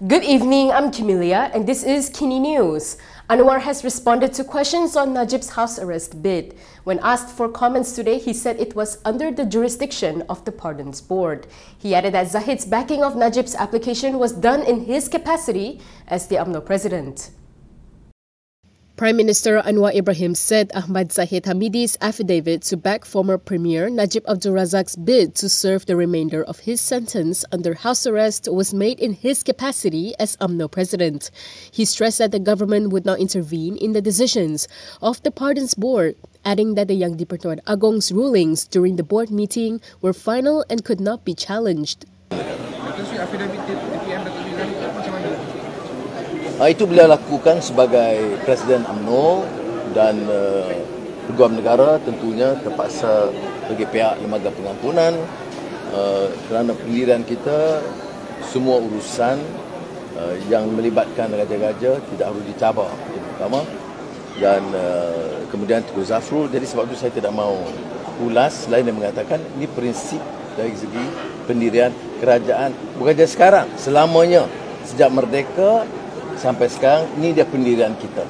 Good evening, I'm Camelia and this is KiniNews. Anwar has responded to questions on Najib's house arrest bid. When asked for comments today, he said it was under the jurisdiction of the Pardons Board. He added that Zahid's backing of Najib's application was done in his capacity as the Umno president. Prime Minister Anwar Ibrahim said Ahmad Zahid Hamidi's affidavit to back former Premier Najib Abdul Razak's bid to serve the remainder of his sentence under house arrest was made in his capacity as Umno president. He stressed that the government would not intervene in the decisions of the Pardons Board, adding that the young di-Pertuan Agong's rulings during the board meeting were final and could not be challenged. Itu beliau lakukan sebagai Presiden UMNO dan Peguam Negara tentunya terpaksa bagi pihak lembaga pengampunan kerana pendirian kita semua urusan yang melibatkan raja-raja tidak harus dicabar itu pertama dan kemudian Tengku Zafrul, jadi sebab itu saya tidak mahu ulas selain dia mengatakan ini prinsip dari segi pendirian kerajaan bukan saja sekarang, selamanya sejak merdeka sampai sekarang, ini dia pendirian kita.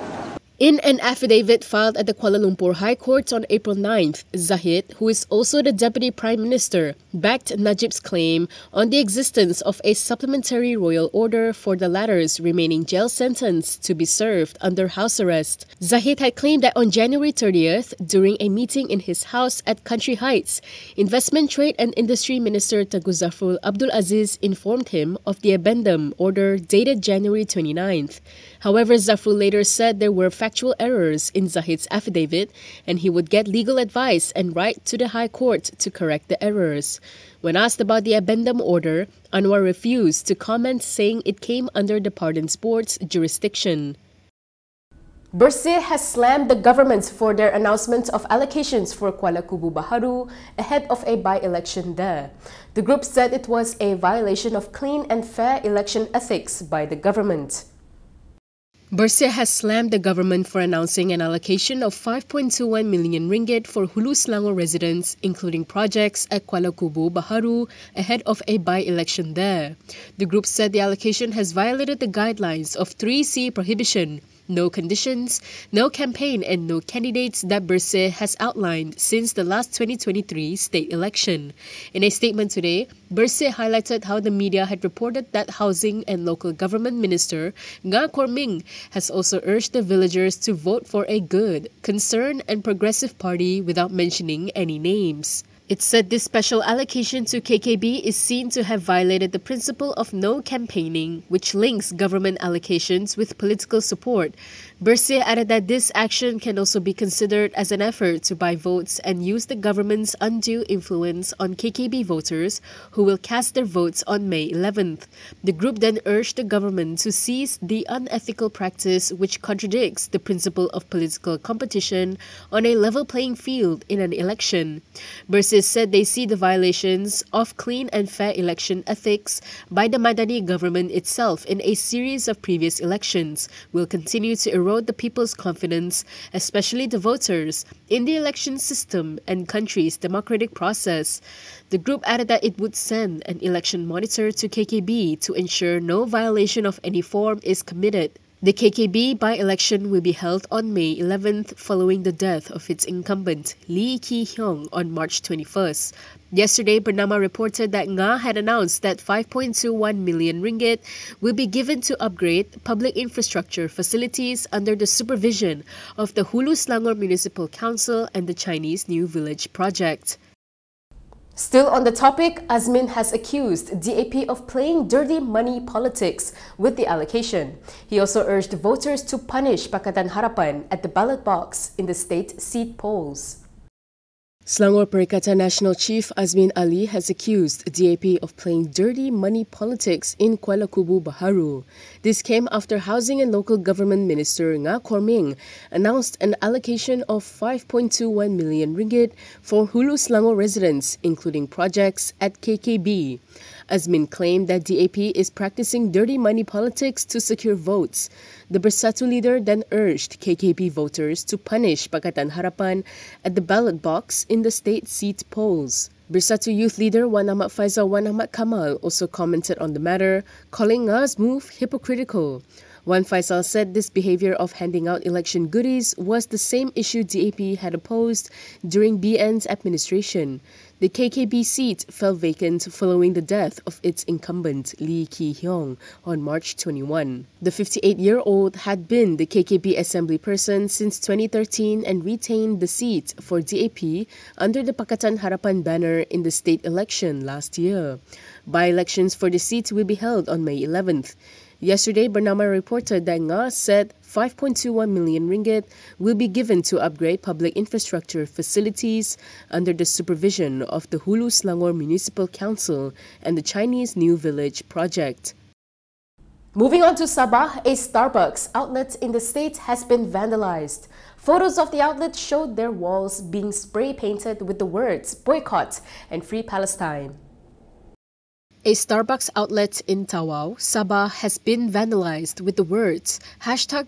In an affidavit filed at the Kuala Lumpur High Court on April 9th, Zahid, who is also the Deputy Prime Minister, backed Najib's claim on the existence of a supplementary royal order for the latter's remaining jail sentence to be served under house arrest. Zahid had claimed that on January 30th, during a meeting in his house at Country Heights, Investment, Trade and Industry Minister Tengku Zafrul Abdul Aziz informed him of the addendum order dated January 29th. However, Zafrul later said there were factual errors in Zahid's affidavit and he would get legal advice and write to the High Court to correct the errors. When asked about the addendum order, Anwar refused to comment, saying it came under the Pardons Board's jurisdiction. Bersih has slammed the government for their announcement of allocations for Kuala Kubu Baharu ahead of a by-election there. The group said it was a violation of clean and fair election ethics by the government. Bersih has slammed the government for announcing an allocation of 5.21 million ringgit for Hulu Selangor residents, including projects at Kuala Kubu Baharu, ahead of a by-election there. The group said the allocation has violated the guidelines of 3C prohibition, no conditions, no campaign and no candidates that Bersih has outlined since the last 2023 state election. In a statement today, Bersih highlighted how the media had reported that Housing and Local Government Minister Nga Korming has also urged the villagers to vote for a good, concerned and progressive party without mentioning any names. It said this special allocation to KKB is seen to have violated the principle of no campaigning, which links government allocations with political support. Bersih added that this action can also be considered as an effort to buy votes and use the government's undue influence on KKB voters who will cast their votes on May 11th. The group then urged the government to cease the unethical practice which contradicts the principle of political competition on a level playing field in an election. Bersih said they see the violations of clean and fair election ethics by the Madani government itself in a series of previous elections will continue to erode the people's confidence, especially the voters, in the election system and country's democratic process. The group added that it would send an election monitor to KKB to ensure no violation of any form is committed. The KKB by-election will be held on May 11th following the death of its incumbent, Lee Ki-hyong, on March 21st. Yesterday, Bernama reported that Nga had announced that 5.21 million ringgit will be given to upgrade public infrastructure facilities under the supervision of the Hulu Selangor Municipal Council and the Chinese New Village project. Still on the topic, Asmin has accused DAP of playing dirty money politics with the allocation. He also urged voters to punish Pakatan Harapan at the ballot box in the state seat polls. Selangor Perikatan National Chief Asmin Ali has accused DAP of playing dirty money politics in Kuala Kubu Baharu. This came after Housing and Local Government Minister Nga Korming announced an allocation of 5.21 million ringgit for Hulu Selangor residents, including projects at KKB. Asmin claimed that DAP is practicing dirty money politics to secure votes. The Bersatu leader then urged KKB voters to punish Pakatan Harapan at the ballot box in the state seat polls. Bersatu youth leader Wan Ahmad Faizal Wan Ahmad Kamal also commented on the matter, calling Ngah's move hypocritical. Wan Faisal said this behaviour of handing out election goodies was the same issue DAP had opposed during BN's administration. The KKB seat fell vacant following the death of its incumbent Lee Ki-hyong on March 21. The 58-year-old had been the KKB assembly person since 2013 and retained the seat for DAP under the Pakatan Harapan banner in the state election last year. By-elections for the seat will be held on May 11th. Yesterday, Bernama reported that Ngah said 5.21 million ringgit will be given to upgrade public infrastructure facilities under the supervision of the Hulu Selangor Municipal Council and the Chinese New Village project. Moving on to Sabah, a Starbucks outlet in the state has been vandalized. Photos of the outlet showed their walls being spray painted with the words "Boycott" and "Free Palestine." A Starbucks outlet in Tawau, Sabah has been vandalized with the words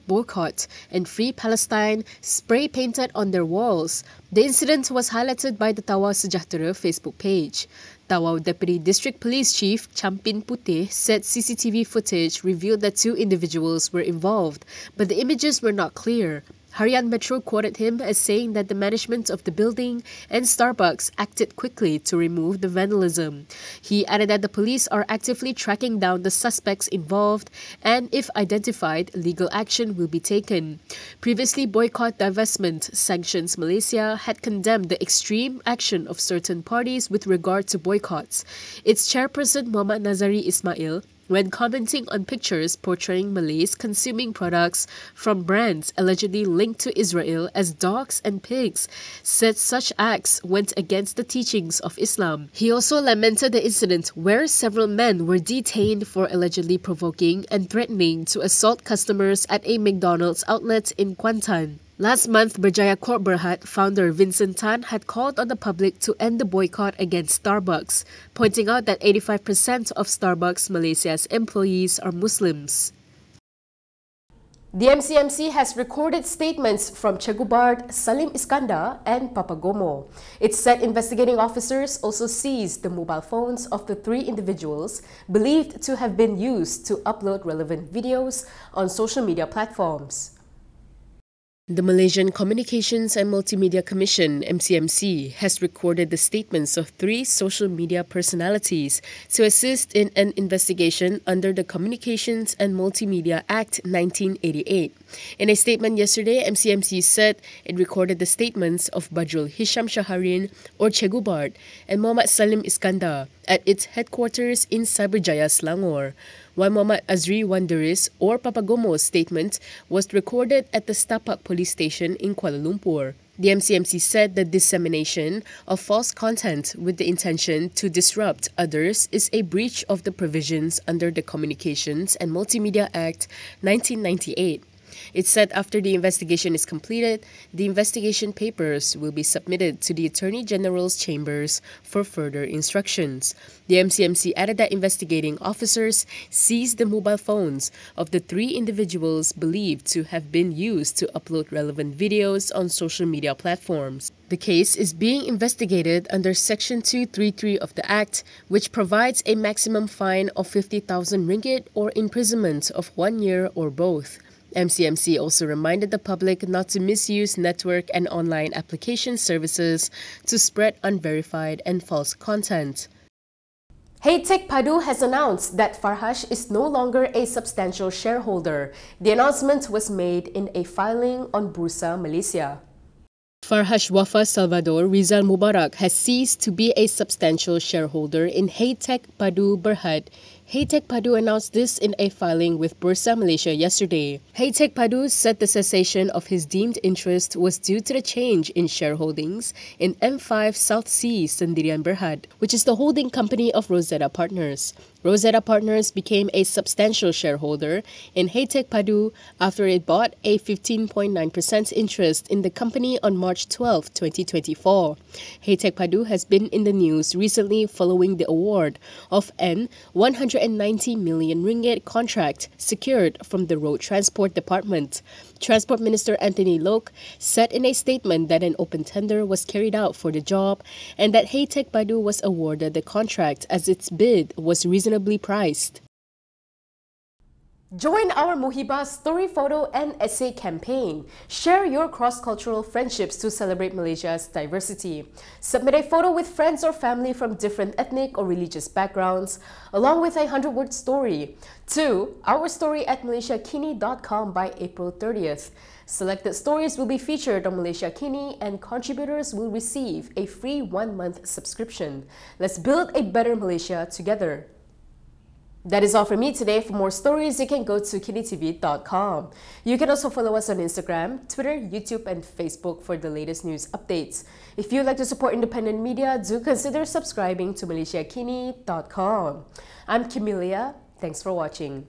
#boycott and Free Palestine spray painted on their walls. The incident was highlighted by the Tawau Sejahtera Facebook page. Tawau Deputy District Police Chief Champin Putih said CCTV footage revealed that 2 individuals were involved, but the images were not clear. Harian Metro quoted him as saying that the management of the building and Starbucks acted quickly to remove the vandalism. He added that the police are actively tracking down the suspects involved and, if identified, legal action will be taken. Previously, Boycott, Divestment Sanctions Malaysia had condemned the extreme action of certain parties with regard to boycotts. Its chairperson Muhammad Nazari Ismail, when commenting on pictures portraying Malays consuming products from brands allegedly linked to Israel as dogs and pigs, said such acts went against the teachings of Islam. He also lamented the incident where several men were detained for allegedly provoking and threatening to assault customers at a McDonald's outlet in Kuantan. Last month, Berjaya Corp Berhad founder Vincent Tan had called on the public to end the boycott against Starbucks, pointing out that 85% of Starbucks Malaysia's employees are Muslims. The MCMC has recorded statements from Chegubard, Salim Iskandar and Papagomo. It said investigating officers also seized the mobile phones of the 3 individuals believed to have been used to upload relevant videos on social media platforms. The Malaysian Communications and Multimedia Commission, MCMC, has recorded the statements of 3 social media personalities to assist in an investigation under the Communications and Multimedia Act 1988. In a statement yesterday, MCMC said it recorded the statements of Badrul Hisham Shaharin or Chegubard and Muhammad Salim Iskandar at its headquarters in Cyberjaya, Selangor. While Muhammad Azri Wanderis or Papagomo's statement was recorded at the Stapak police station in Kuala Lumpur. The MCMC said the dissemination of false content with the intention to disrupt others is a breach of the provisions under the Communications and Multimedia Act 1998. It said after the investigation is completed, the investigation papers will be submitted to the Attorney General's chambers for further instructions. The MCMC added that investigating officers seized the mobile phones of the 3 individuals believed to have been used to upload relevant videos on social media platforms. The case is being investigated under Section 233 of the Act, which provides a maximum fine of 50,000 ringgit or imprisonment of 1 year or both. MCMC also reminded the public not to misuse network and online application services to spread unverified and false content. Heek Padu has announced that Farhash is no longer a substantial shareholder. The announcement was made in a filing on Bursa Malaysia. Farhash Wafa Salvador Rizal Mubarak has ceased to be a substantial shareholder in Heek Padu Berhad. Heek Padu announced this in a filing with Bursa Malaysia yesterday. Heek Padu said the cessation of his deemed interest was due to the change in shareholdings in M5 South Sea Sendirian Berhad, which is the holding company of Rosetta Partners. Rosetta Partners became a substantial shareholder in Heek Padu after it bought a 15.9% interest in the company on March 12, 2024. Heek Padu has been in the news recently following the award of N 100 290 million ringgit contract secured from the Road Transport Department. Transport Minister Anthony Loke said in a statement that an open tender was carried out for the job and that Heek Padu was awarded the contract as its bid was reasonably priced. Join our Muhibah story photo and essay campaign. Share your cross-cultural friendships to celebrate Malaysia's diversity. Submit a photo with friends or family from different ethnic or religious backgrounds, along with a 100-word story, to ourstory@malaysiakini.com by April 30th. Selected stories will be featured on Malaysia Kini and contributors will receive a free 1-month subscription. Let's build a better Malaysia together. That is all from me today. For more stories, you can go to Kinitv.com. You can also follow us on Instagram, Twitter, YouTube, and Facebook for the latest news updates. If you'd like to support independent media, do consider subscribing to MalaysiaKini.com. I'm Camelia. Thanks for watching.